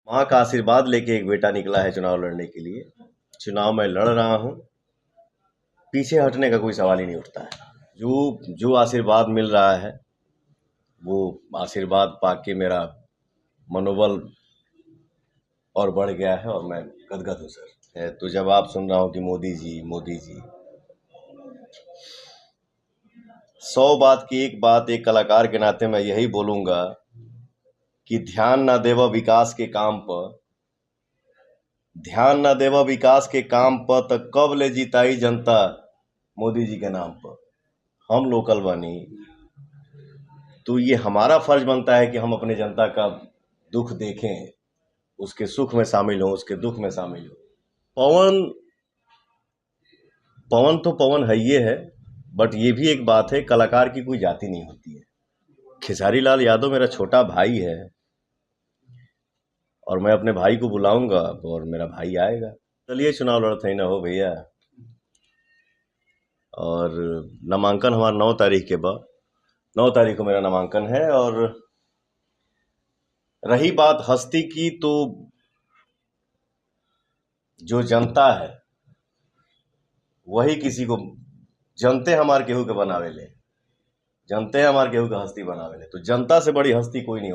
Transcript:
माँ का आशीर्वाद लेके एक बेटा निकला है चुनाव लड़ने के लिए। चुनाव में लड़ रहा हूँ, पीछे हटने का कोई सवाल ही नहीं उठता है। जो जो आशीर्वाद मिल रहा है वो आशीर्वाद पाके मेरा मनोबल और बढ़ गया है और मैं गदगद हूँ सर। तो जब आप सुन रहा हूँ कि मोदी जी 100 बात की एक बात, एक कलाकार के नाते मैं यही बोलूँगा कि ध्यान ना देवा विकास के काम पर, ध्यान न देवा विकास के काम पर, त कब ले जिताई जनता मोदी जी के नाम पर। हम लोकल बनी तो ये हमारा फर्ज बनता है कि हम अपने जनता का दुख देखें, उसके सुख में शामिल हों, उसके दुख में शामिल हों। पवन पवन तो पवन है, ये है, बट ये भी एक बात है, कलाकार की कोई जाति नहीं होती है। खेसारी लाल यादव मेरा छोटा भाई है और मैं अपने भाई को बुलाऊंगा और मेरा भाई आएगा। चलिए चुनाव लड़ते ही ना हो भैया। और नामांकन हमारा 9 तारीख के बाद, 9 तारीख को मेरा नामांकन है। और रही बात हस्ती की, तो जो जनता है वही किसी को, जनते हमार केहू के बनावे ले, जनते हमार केहू के हस्ती बनावे ले, तो जनता से बड़ी हस्ती कोई नहीं हो सकती।